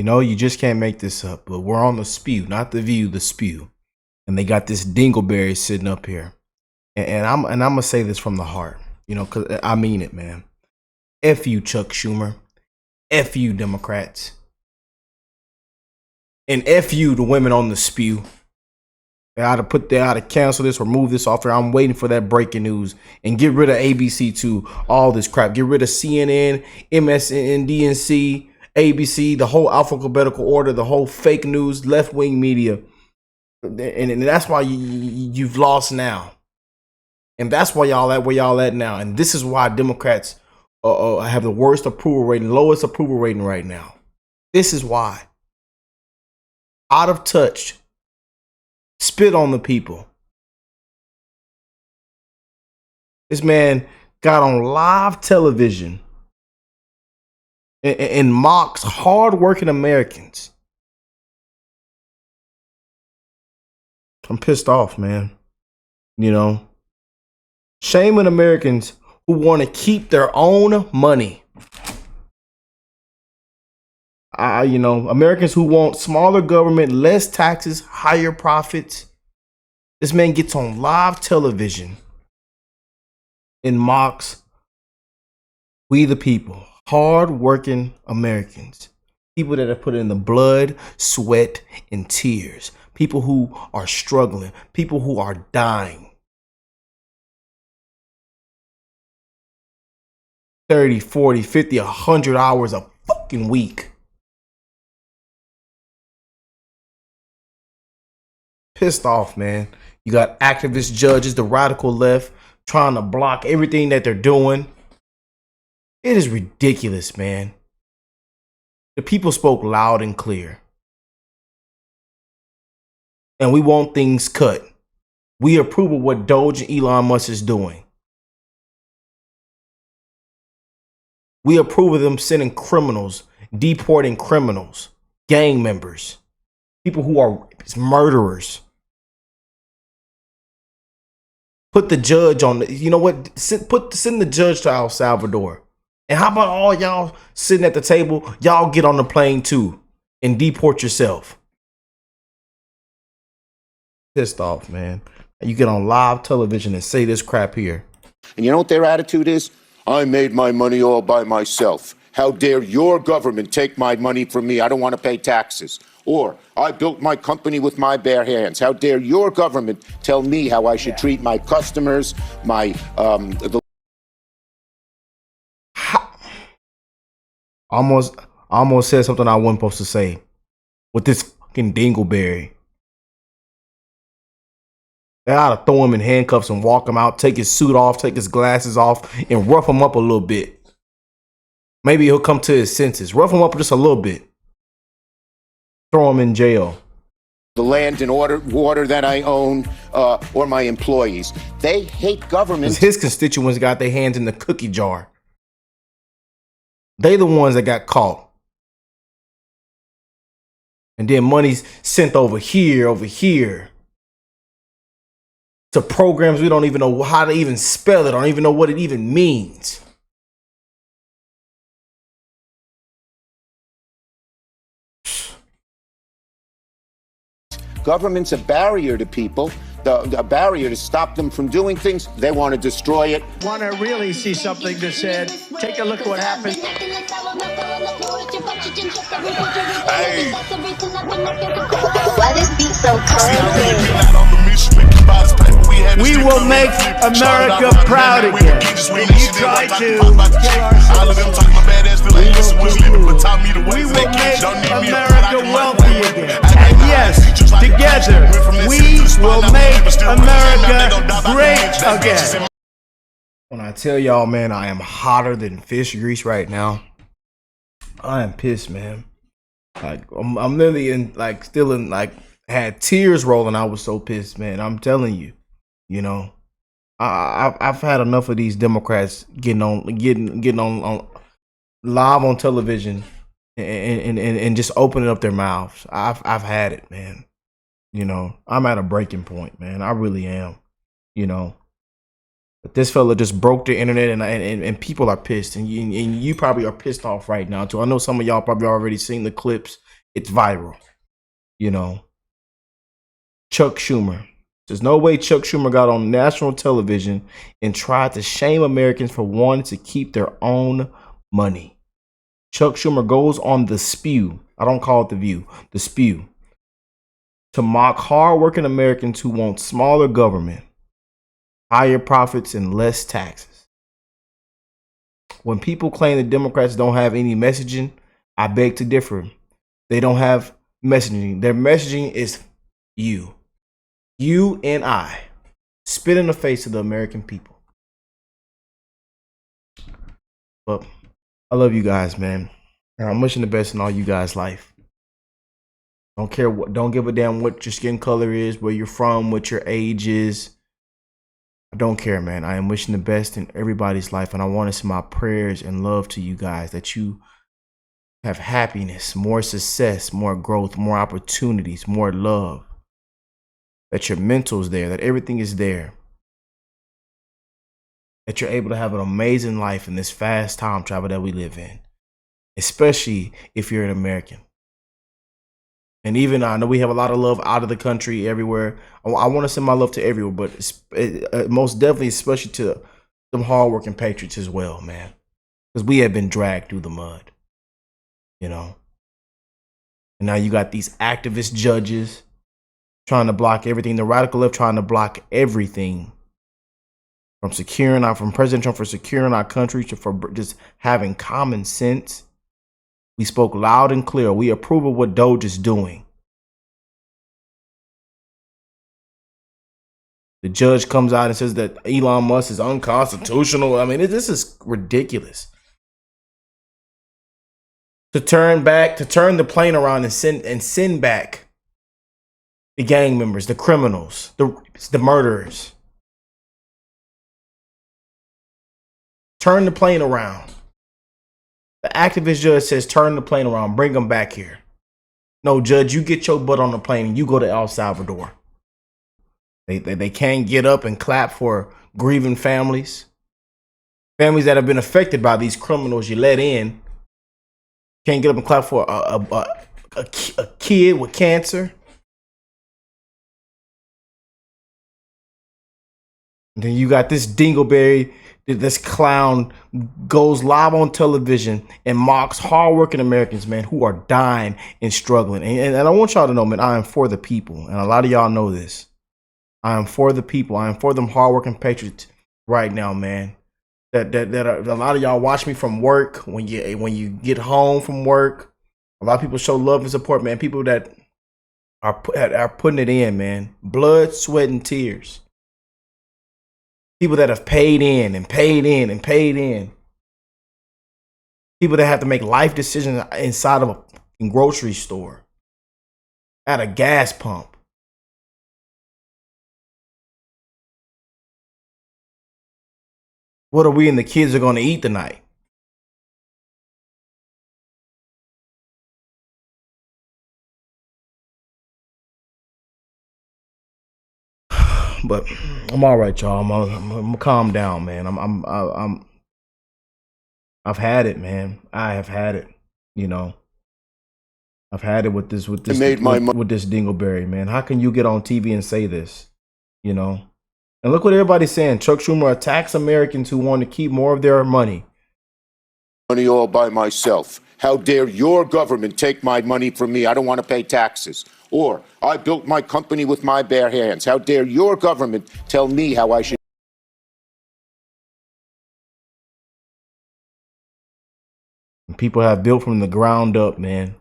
You know, you just can't make this up. But we're on the spew, not the view, the spew. And they got this dingleberry sitting up here. And I'm gonna say this from the heart, you know, because I mean it, man. F you, Chuck Schumer. F you, Democrats. And F you, the women on the spew. They ought to cancel this or move this off there. I'm waiting for that breaking news and get rid of ABC too. All this crap. Get rid of CNN, MSNBC, ABC, the whole alphabetical order, the whole fake news, left-wing media. And that's why you've lost now. And that's why y'all at where y'all at now. And this is why Democrats have the worst approval rating, lowest approval rating right now. This is why. Out of touch. Spit on the people. This man got on live television and mocks hardworking Americans. I'm pissed off, man. You know, shaming Americans who want to keep their own money. You know, Americans who want smaller government, less taxes, higher profits. This man gets on live television and mocks we the people, hard-working Americans, people that have put in the blood, sweat, and tears, people who are struggling, people who are dying. 30, 40, 50, 100 hours a fucking week. Pissed off, man. You got activist judges, the radical left, trying to block everything that they're doing. It is ridiculous, man. The people spoke loud and clear. And we want things cut. We approve of what Doge and Elon Musk is doing. We approve of them sending criminals, deporting criminals, gang members, people who are murderers. Put the judge on the, you know what? Send the judge to El Salvador. And how about all y'all sitting at the table? Y'all get on the plane too and deport yourself. Pissed off, man. You get on live television and say this crap here. And you know what their attitude is? I made my money all by myself. How dare your government take my money from me? I don't want to pay taxes. Or, I built my company with my bare hands. How dare your government tell me how I should treat my customers, my, Almost said something I wasn't supposed to say. With this fucking dingleberry. They ought to throw him in handcuffs and walk him out, take his suit off, take his glasses off, and rough him up a little bit. Maybe he'll come to his senses. Rough him up just a little bit. Throw him in jail. The land and water that I own, or my employees. They hate government. His constituents got their hands in the cookie jar. They the ones that got caught. And then money's sent over here. To programs we don't even know how to even spell it. I don't even know what it even means. Government's a barrier to people, a barrier to stop them from doing things. They want to destroy it. Want to really see something that said, take a look at what happened. Hey. Why this beat so cold? We will make America proud again. You try to we will make America wealthy again. And yes, together, we will make America great again. When I tell y'all, man, I am hotter than fish grease right now. I am pissed, man. Like I'm literally in, like, still in, like, had tears rolling. I was so pissed, man. I'm telling you, you know, I've had enough of these Democrats getting on live on television and just opening up their mouths. I've had it, man. You know, I'm at a breaking point, man. I really am. You know, but this fella just broke the internet, and people are pissed, and you probably are pissed off right now too. I know some of y'all probably already seen the clips It's viral. You know, Chuck Schumer. There's no way Chuck Schumer got on national television and tried to shame Americans for wanting to keep their own money. Chuck Schumer goes on The Spew. I don't call it The View. The Spew. To mock hardworking Americans who want smaller government, higher profits, and less taxes. When people claim the Democrats don't have any messaging, I beg to differ. They don't have messaging. Their messaging is you. You and I. Spit in the face of the American people. But I love you guys, man. And I'm wishing the best in all you guys' life. Don't care what, don't give a damn what your skin color is, where you're from, what your age is. I don't care, man. I am wishing the best in everybody's life, and I want to send my prayers and love to you guys, that you have happiness, more success, more growth, more opportunities, more love. That your mental's there, that everything is there. That you're able to have an amazing life in this fast time travel that we live in, especially if you're an American. And even I know we have a lot of love out of the country, everywhere. I want to send my love to everyone, but most definitely, especially to some hardworking patriots as well, man. Because we have been dragged through the mud, you know. And now you got these activist judges trying to block everything. The radical left trying to block everything. From President Trump for securing our country to for just having common sense. We spoke loud and clear. We approve of what Doge is doing. The judge comes out and says that Elon Musk is unconstitutional. I mean, this is ridiculous. To turn the plane around and send back the gang members, the criminals, the murderers. Turn the plane around. The activist judge says, turn the plane around, bring them back here. No, judge, you get your butt on the plane and you go to El Salvador. They can't get up and clap for grieving families. Families that have been affected by these criminals you let in. Can't get up and clap for a kid with cancer. And then you got this dingleberry. This clown goes live on television and mocks hardworking Americans, man, who are dying and struggling. And I want y'all to know, man, I am for the people. And a lot of y'all know this. I am for the people. I am for them hardworking patriots right now, man. That a lot of y'all watch me from work when you get home from work. A lot of people show love and support, man. People that are putting it in, man. Blood, sweat, and tears. People that have paid in and paid in and paid in. People that have to make life decisions inside of a grocery store. At a gas pump. What are we and the kids are going to eat tonight? But I'm all right, y'all. I'm calm down, man. I've had it, man. I have had it. You know, I've had it with this with this dingleberry, man. How can you get on TV and say this? You know, and look what everybody's saying. Chuck Schumer attacks Americans who want to keep more of their money. Money all by myself. How dare your government take my money from me? I don't want to pay taxes. Or I built my company with my bare hands. How dare your government tell me how I should? People have built from the ground up, man.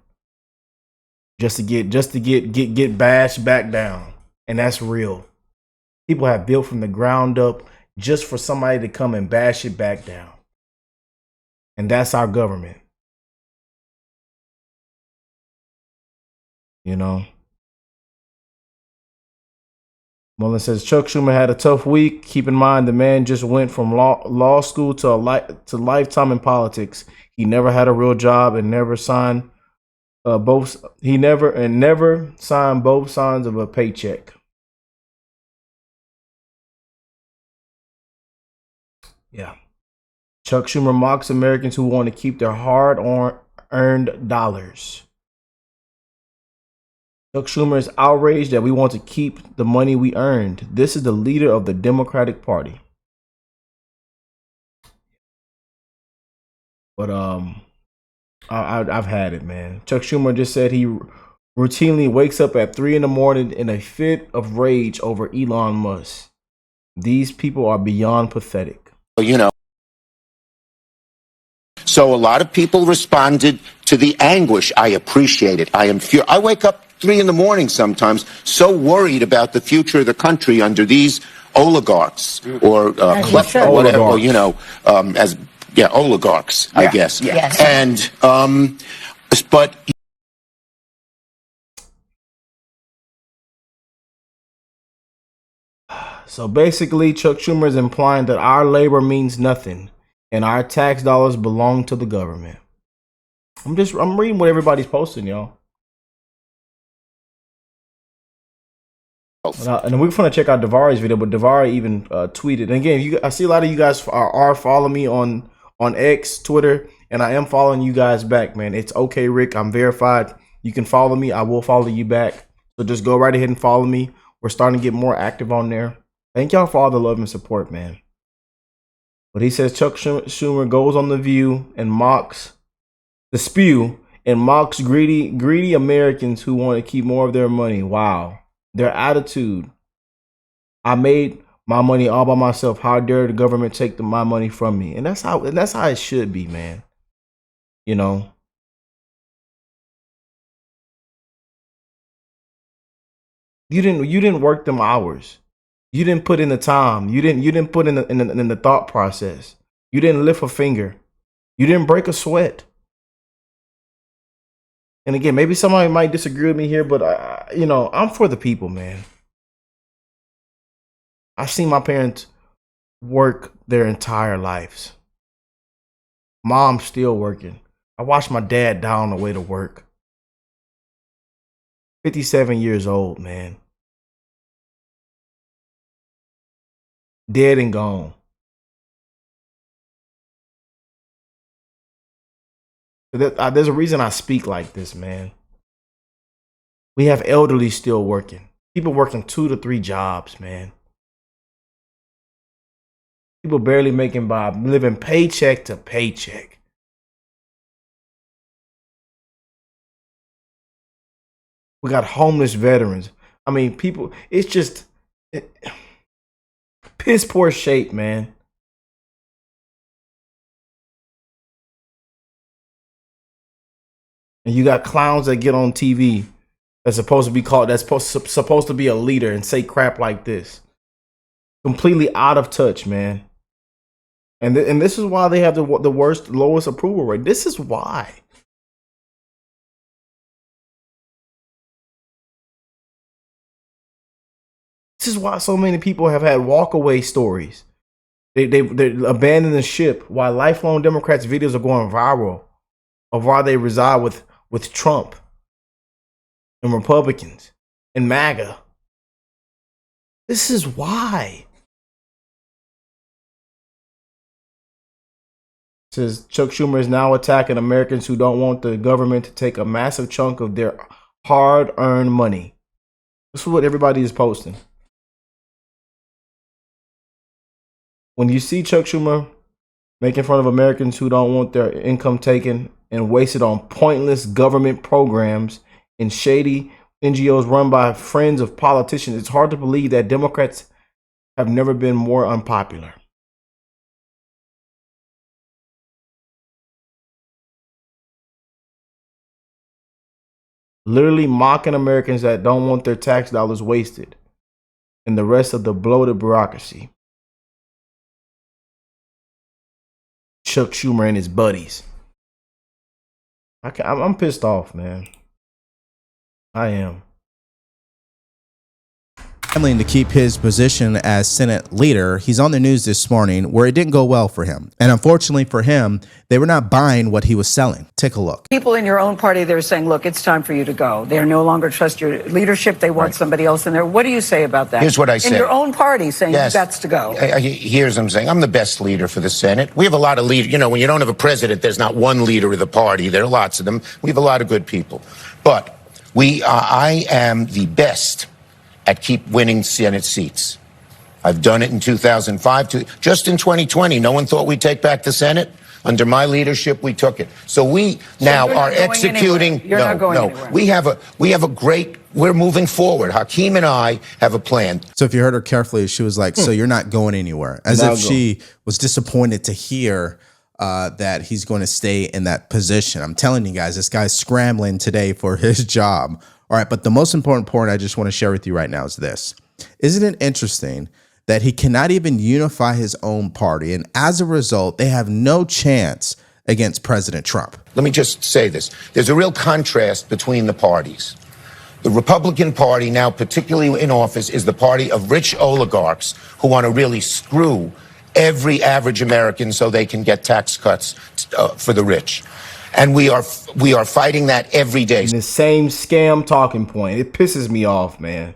Just to get bashed back down. And that's real. People have built from the ground up just for somebody to come and bash it back down. And that's our government. You know. Mullen says Chuck Schumer had a tough week. Keep in mind the man just went from law school to lifetime in politics. He never had a real job and never signed never signed both sides of a paycheck. Yeah. Chuck Schumer mocks Americans who want to keep their hard-earned dollars. Chuck Schumer is outraged that we want to keep the money we earned. This is the leader of the Democratic Party. But I've had it, man. Chuck Schumer just said he routinely wakes up at 3 a.m. in a fit of rage over Elon Musk. These people are beyond pathetic. You know. So a lot of people responded to the anguish. I appreciate it. I am I wake up 3 a.m. sometimes so worried about the future of the country under these oligarchs or whatever, or, you know, oligarchs, I guess. Yes. And but so basically, Chuck Schumer is implying that our labor means nothing and our tax dollars belong to the government. I'm reading what everybody's posting, y'all. And we're going to check out Davari's video, but Davari even tweeted. And again, I see a lot of you guys are following me on X, Twitter, and I am following you guys back, man. It's OkayRickk. I'm verified. You can follow me. I will follow you back. So just go right ahead and follow me. We're starting to get more active on there. Thank y'all for all the love and support, man. But he says Chuck Schumer goes on The View and mocks the spew and mocks greedy Americans who want to keep more of their money. Wow. Their attitude. I made my money all by myself. How dare the government take my money from me? And that's how it should be, man. You know. You didn't work them hours. You didn't put in the time. You didn't put in the thought process. You didn't lift a finger. You didn't break a sweat. And again, maybe somebody might disagree with me here, but I'm for the people, man. I've seen my parents work their entire lives. Mom's still working. I watched my dad die on the way to work. 57 years old, man. Dead and gone. There's a reason I speak like this, man. We have elderly still working. People working 2 to 3 jobs, man. People barely making by, living paycheck to paycheck. We got homeless veterans. I mean, people, it's just piss poor shape, man. And you got clowns that get on TV that's supposed to be a leader and say crap like this. Completely out of touch, man. And this is why they have the lowest approval rate. This is why. This is why so many people have had walkaway stories. They abandoned the ship while lifelong Democrats' videos are going viral of why they reside with Trump and Republicans and MAGA. This is why. It says Chuck Schumer is now attacking Americans who don't want the government to take a massive chunk of their hard-earned money. This is what everybody is posting. When you see Chuck Schumer making fun of Americans who don't want their income taken and wasted on pointless government programs and shady NGOs run by friends of politicians, it's hard to believe that Democrats have never been more unpopular. Literally mocking Americans that don't want their tax dollars wasted and the rest of the bloated bureaucracy. Chuck Schumer and his buddies. I'm pissed off, man. I am. To keep his position as Senate leader, he's on the news this morning where it didn't go well for him. And unfortunately for him, they were not buying what he was selling. Take a look. People in your own party, they're saying, look, it's time for you to go. They no longer trust your leadership. They want somebody else in there. What do you say about that? Here's what I say. In your own party saying Yes. that's to go. Here's what I'm saying. I'm the best leader for the Senate. We have a lot of leaders. You know, when you don't have a president, there's not one leader of the party. There are lots of them. We have a lot of good people. But I am the best at keep winning Senate seats. I've done it in 2005. Just in 2020, no one thought we'd take back the Senate. Under my leadership, we took it. So we now are executing. You're not going anywhere. We have a great. We're moving forward. Hakeem and I have a plan. So if you heard her carefully, she was like, "So you're not going anywhere," as if she was disappointed to hear that he's going to stay in that position. I'm telling you guys, this guy's scrambling today for his job. All right, but the most important point I just want to share with you right now is this: isn't it interesting that he cannot even unify his own party, and as a result, they have no chance against President Trump? Let me just say this. There's a real contrast between the parties. The Republican Party now, particularly in office, is the party of rich oligarchs who want to really screw every average American so they can get tax cuts for the rich. And we are fighting that every day. The same scam talking point. It pisses me off, man.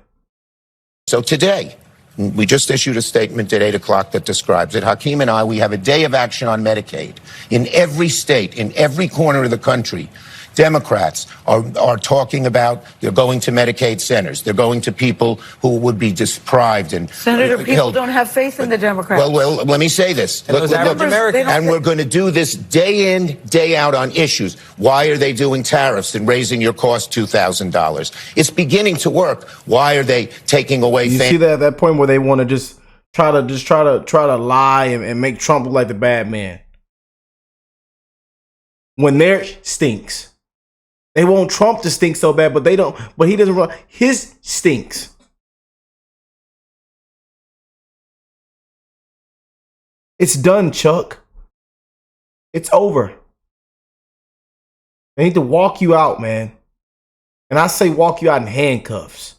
So today, we just issued a statement at 8 o'clock that describes it. Hakeem and I, we have a day of action on Medicaid. In every state, in every corner of the country, Democrats are talking about they're going to Medicaid centers. They're going to people who would be deprived and Senator, people don't have faith in the Democrats. Well, let me say this. Look, and we're going to do this day in, day out on issues. Why are they doing tariffs and raising your cost $2,000? It's beginning to work. Why are they taking away? You see that at that point where they want to just try to lie and make Trump look like the bad man when their stinks. They want Trump to stink so bad, but they don't. But he doesn't run. His stinks. It's done, Chuck. It's over. They need to walk you out, man. And I say walk you out in handcuffs.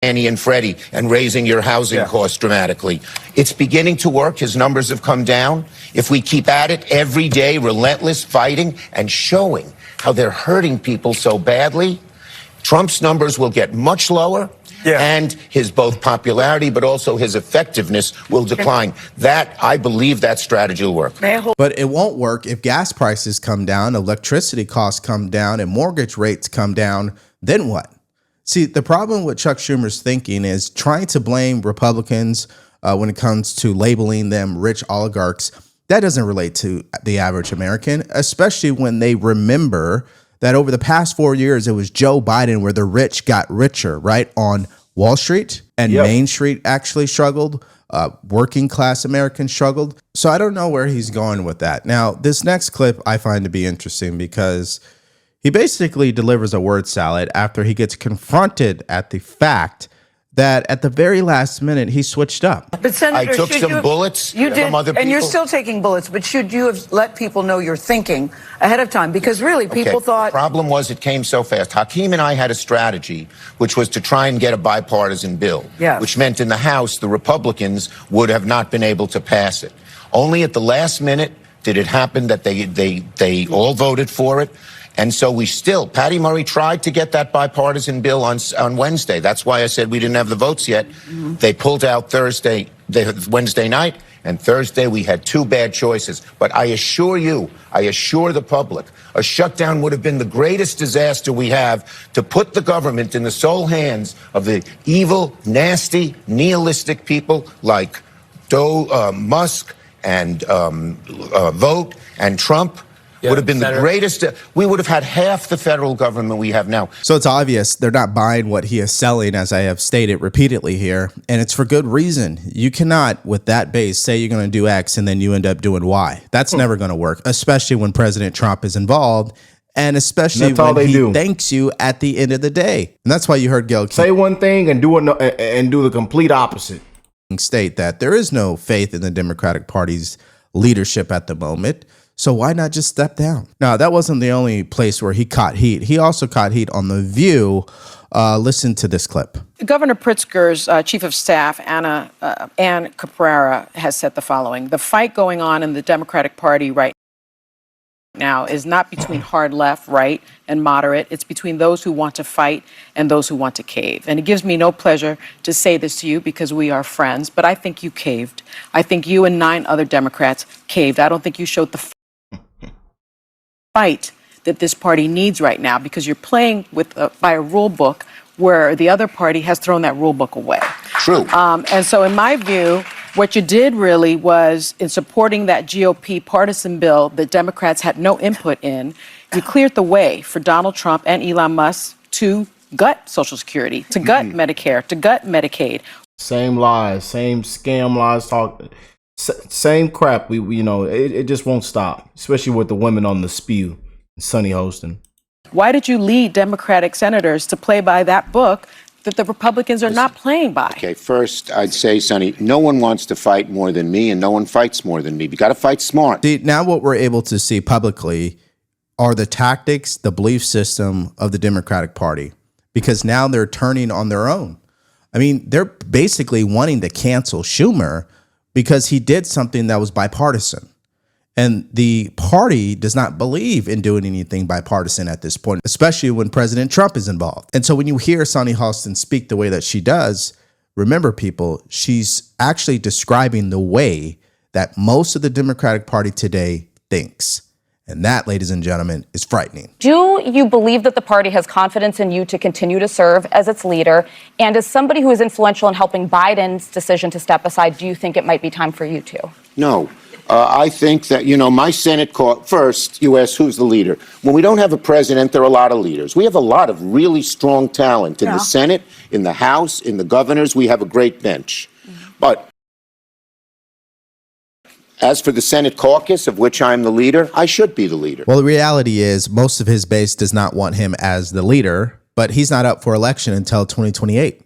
Annie and Freddie and raising your housing costs dramatically. It's beginning to work. His numbers have come down. If we keep at it every day, relentless fighting and showing how they're hurting people so badly, Trump's numbers will get much lower. And his both popularity, but also his effectiveness will decline. That, I believe that strategy will work. But it won't work if gas prices come down, electricity costs come down, and mortgage rates come down. Then what? See, the problem with Chuck Schumer's thinking is trying to blame Republicans when it comes to labeling them rich oligarchs. That doesn't relate to the average American, especially when they remember that over the past 4 years, it was Joe Biden where the rich got richer, right? On Wall Street and Main Street actually struggled. Working class Americans struggled. So I don't know where he's going with that. Now, this next clip I find to be interesting because he basically delivers a word salad after he gets confronted at the fact that at the very last minute he switched up. But Senator, I took some bullets from other people. And you're still taking bullets, but should you have let people know you're thinking ahead of time? Because really, people thought... The problem was it came so fast. Hakeem and I had a strategy, which was to try and get a bipartisan bill, which meant in the House, the Republicans would have not been able to pass it. Only at the last minute did it happen that they all voted for it. And so Patty Murray tried to get that bipartisan bill on Wednesday. That's why I said we didn't have the votes yet. They pulled out Wednesday night, and Thursday we had two bad choices. But I assure the public, a shutdown would have been the greatest disaster we have to put the government in the sole hands of the evil, nasty, nihilistic people like Musk and Vogt and Trump. Would have been the greatest. We would have had half the federal government we have now. So it's obvious they're not buying what he is selling, as I have stated repeatedly here. And it's for good reason. You cannot, with that base, say you're going to do X and then you end up doing Y. That's never going to work, especially when President Trump is involved. And especially when he thanks you at the end of the day. And that's why you heard Gail say one thing and do the complete opposite. State that there is no faith in the Democratic Party's leadership at the moment. So why not just step down? Now, that wasn't the only place where he caught heat. He also caught heat on The View. Listen to this clip. Governor Pritzker's chief of staff, Ann Caprara, has said the following. The fight going on in the Democratic Party right now is not between hard left, right, and moderate. It's between those who want to fight and those who want to cave. And it gives me no pleasure to say this to you because we are friends, but I think you caved. I think you and 9 other Democrats caved. I don't think you showed the fight that this party needs right now, because you're playing with by a rule book where the other party has thrown that rule book away. True. And so in my view, what you did really was, in supporting that GOP partisan bill that Democrats had no input in, you cleared the way for Donald Trump and Elon Musk to gut Social Security, to gut Medicare, to gut Medicaid. Same lies, same scam lies, same crap. We you know, it just won't stop, especially with the women on the spew and Sunny hosting. Why did you lead Democratic senators to play by that book that the Republicans are not playing by? Okay, first, I'd say, Sonny, no one wants to fight more than me, and no one fights more than me. You got to fight smart. See, now what we're able to see publicly are the tactics, the belief system of the Democratic Party, because now they're turning on their own. I mean, they're basically wanting to cancel Schumer because he did something that was bipartisan. And the party does not believe in doing anything bipartisan at this point, especially when President Trump is involved. And so when you hear Sonny Halston speak the way that she does, remember, people, she's actually describing the way that most of the Democratic Party today thinks. And that, ladies and gentlemen, is frightening. Do you believe that the party has confidence in you to continue to serve as its leader? And as somebody who is influential in helping Biden's decision to step aside, do you think it might be time for you to? No. I think that, my Senate caught first, you asked who's the leader. When we don't have a president, there are a lot of leaders. We have a lot of really strong talent in the Senate, in the House, in the governors. We have a great bench. But as for the Senate caucus, of which I'm the leader, I should be the leader. Well, the reality is most of his base does not want him as the leader, but he's not up for election until 2028.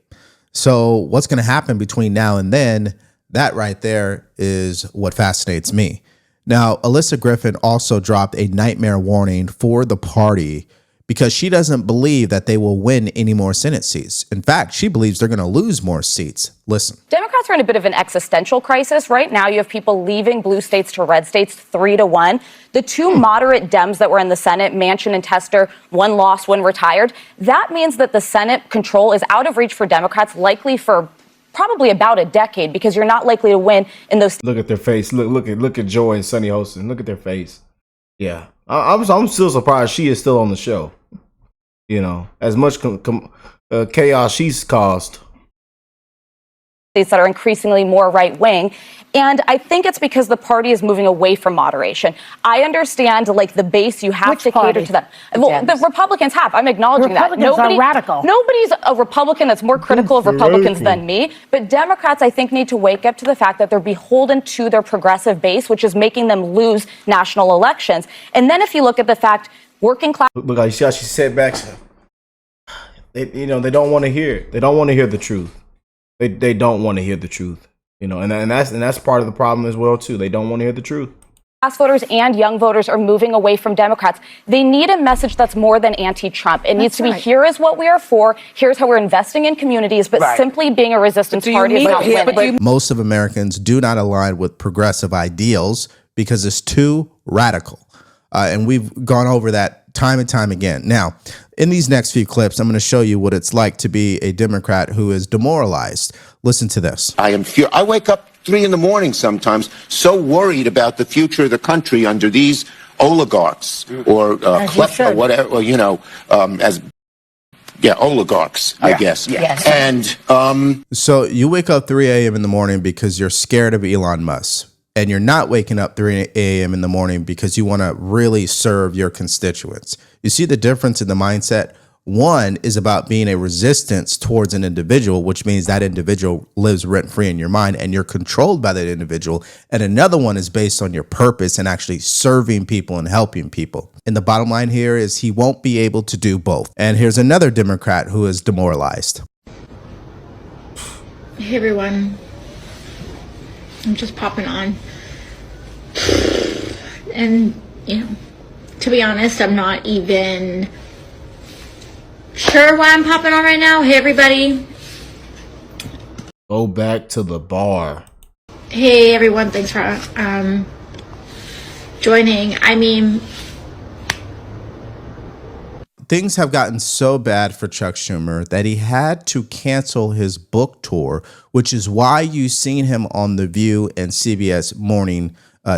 So what's going to happen between now and then? That right there is what fascinates me. Now, Alyssa Griffin also dropped a nightmare warning for the party because she doesn't believe that they will win any more Senate seats. In fact, she believes they're going to lose more seats. Listen. Democrats are in a bit of an existential crisis. Right now, you have people leaving blue states to red states 3-1. The two moderate Dems that were in the Senate, Manchin and Tester, one lost, one retired. That means that the Senate control is out of reach for Democrats, likely for probably about a decade, because you're not likely to win in those. Look at their face. Look at Joy and Sunny hosting. Look at their face. Yeah, I'm still surprised she is still on the show. As much chaos she's caused. States that are increasingly more right wing. And I think it's because the party is moving away from moderation. I understand, the base, you have to cater to that. Well, the Republicans have. I'm acknowledging that. Republicans are radical. Nobody's a Republican that's more critical of Republicans than me. But Democrats, I think, need to wake up to the fact that they're beholden to their progressive base, which is making them lose national elections. And then if you look at the fact, working class. Look, I see how she said back. They don't want to hear it. They don't want to hear the truth. They don't want to hear the truth. And that's part of the problem as well too. They don't want to hear the truth. Class voters and young voters are moving away from Democrats. They need a message that's more than anti-Trump. It needs to be, here is what we are for. Here's how we're investing in communities. But simply being a resistance party is not winning. Most of Americans do not align with progressive ideals because it's too radical. And we've gone over that time and time again. Now, in these next few clips, I'm going to show you what it's like to be a Democrat who is demoralized. Listen to this. I am I wake up 3 a.m. sometimes, so worried about the future of the country under these oligarchs or klepto, whatever, oligarchs, I guess. Yes. And so you wake up 3 a.m. in the morning because you're scared of Elon Musk. And you're not waking up 3 a.m. in the morning because you want to really serve your constituents. You see the difference in the mindset? One is about being a resistance towards an individual, which means that individual lives rent-free in your mind and you're controlled by that individual. And another one is based on your purpose and actually serving people and helping people. And the bottom line here is he won't be able to do both. And here's another Democrat who is demoralized. Hey, everyone. I'm just popping on. And, to be honest, I'm not even sure why I'm popping on right now. Hey, everybody. Go back to the bar. Hey, everyone. Thanks for joining. I mean, things have gotten so bad for Chuck Schumer that he had to cancel his book tour, which is why you've seen him on The View and CBS Morning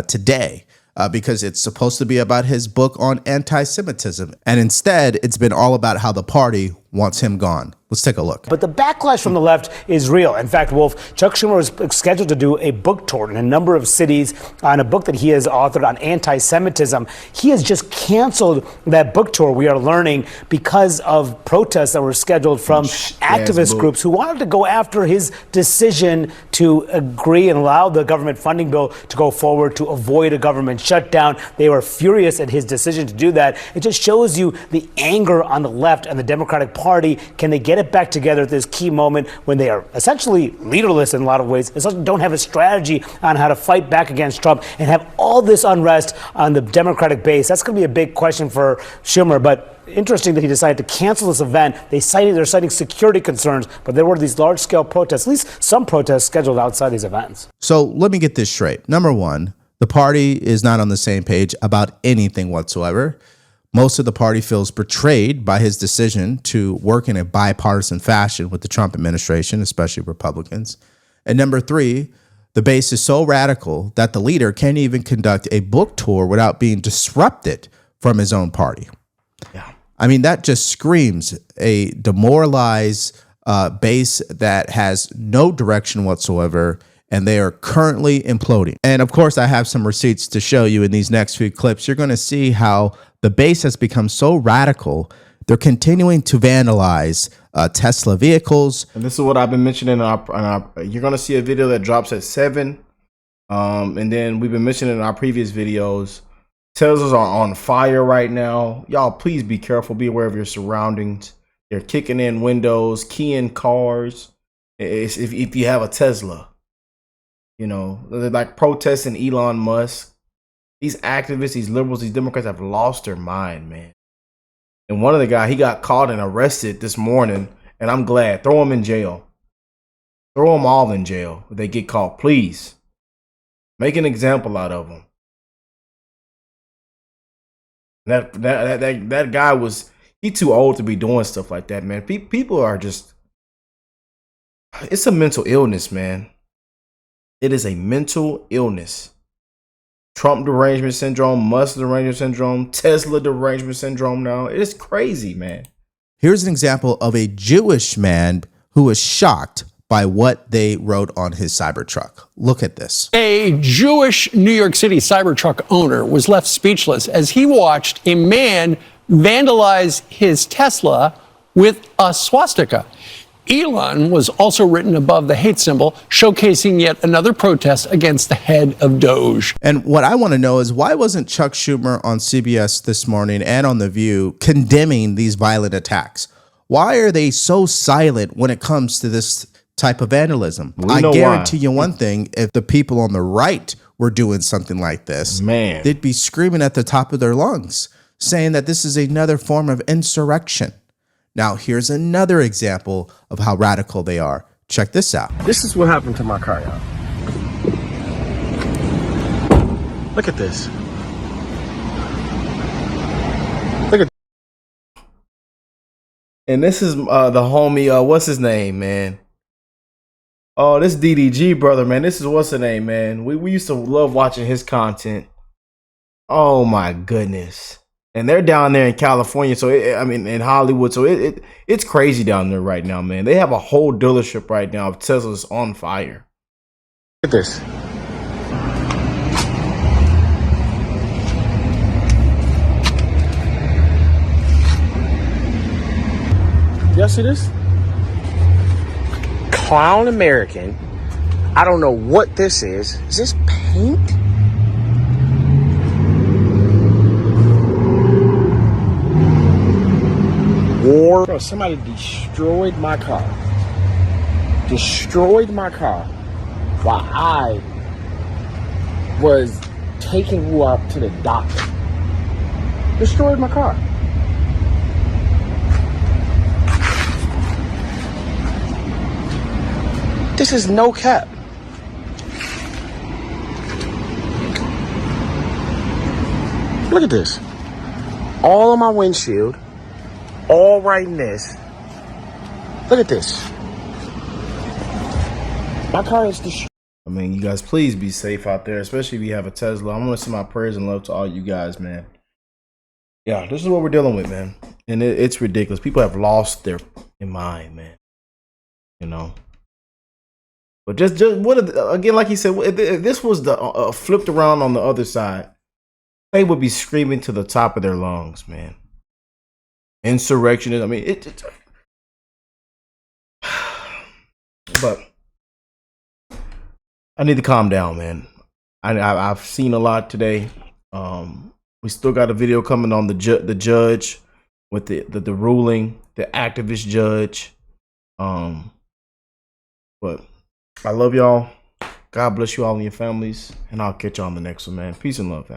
today. because it's supposed to be about his book on anti-Semitism. And instead, it's been all about how the party wants him gone. Let's take a look. But the backlash from the left is real. In fact, Wolf, Chuck Schumer was scheduled to do a book tour in a number of cities on a book that he has authored on anti-Semitism. He has just canceled that book tour, we are learning, because of protests that were scheduled from activist groups who wanted to go after his decision to agree and allow the government funding bill to go forward to avoid a government shutdown. They were furious at his decision to do that. It just shows you the anger on the left and the Democratic Party. Can they get it back together at this key moment when they are essentially leaderless in a lot of ways, and don't have a strategy on how to fight back against Trump, and have all this unrest on the Democratic base? That's going to be a big question for Schumer. But interesting that he decided to cancel this event. They're citing security concerns, but there were these large-scale protests, at least some protests scheduled outside these events. So let me get this straight. Number one, the party is not on the same page about anything whatsoever. Most of the party feels betrayed by his decision to work in a bipartisan fashion with the Trump administration, especially Republicans. And number three, the base is so radical that the leader can't even conduct a book tour without being disrupted from his own party. Yeah. I mean, that just screams a demoralized base that has no direction whatsoever, and they are currently imploding. And of course, I have some receipts to show you in these next few clips. You're going to see how the base has become so radical, they're continuing to vandalize Tesla vehicles. And this is what I've been mentioning. You're going to see a video that drops at 7. And then we've been mentioning in our previous videos, Teslas are on fire right now. Y'all, please be careful. Be aware of your surroundings. They're kicking in windows, keying cars. If you have a Tesla, you know, they're like protesting Elon Musk. These activists, these liberals, these Democrats have lost their mind, man. And one of the guys, he got caught and arrested this morning, and I'm glad. Throw him in jail. Throw them all in jail if they get caught, please. Make an example out of them. That guy was, he too old to be doing stuff like that, man. People are just, it's a mental illness, man. It is a mental illness. Trump derangement syndrome, Musk derangement syndrome, Tesla derangement syndrome now. It's crazy, man. Here's an example of a Jewish man who was shocked by what they wrote on his Cybertruck. Look at this. A Jewish New York City Cybertruck owner was left speechless as he watched a man vandalize his Tesla with a swastika. Elon was also written above the hate symbol, showcasing yet another protest against the head of Doge. And what I want to know is, why wasn't Chuck Schumer on CBS this morning and on The View condemning these violent attacks? Why are they so silent when it comes to this type of vandalism? I guarantee you one thing, if the people on the right were doing something like this, man, they'd be screaming at the top of their lungs, saying that this is another form of insurrection. Now, here's another example of how radical they are. Check this out. This is what happened to my car, y'all. Look at this. Look at. And this is the homie, what's his name, man? Oh, this DDG brother, man. This is what's the name, man. We used to love watching his content. Oh my goodness. And they're down there in California, so in Hollywood, so it's crazy down there right now, man. They have a whole dealership right now of Teslas on fire. Look at this. Y'all see this? Clown American. I don't know what this is. Is this paint? Bro, somebody destroyed my car. Destroyed my car while I was taking who up to the doctor. Destroyed my car. This is no cap. Look at this. All on my windshield. All right in this. Look at this. My car is destroyed. I mean, you guys, please be safe out there, especially if you have a Tesla. I want to send my prayers and love to all you guys, man. Yeah, this is what we're dealing with, man. And it's ridiculous. People have lost their mind, man. You know. But just what again, like he said, if this was the flipped around on the other side, they would be screaming to the top of their lungs, man. Insurrectionist. I mean, but I need to calm down, man. I've seen a lot today. We still got a video coming on the judge with the ruling, the activist judge. But I love y'all. God bless you all and your families, and I'll catch you on the next one, man. Peace and love, family.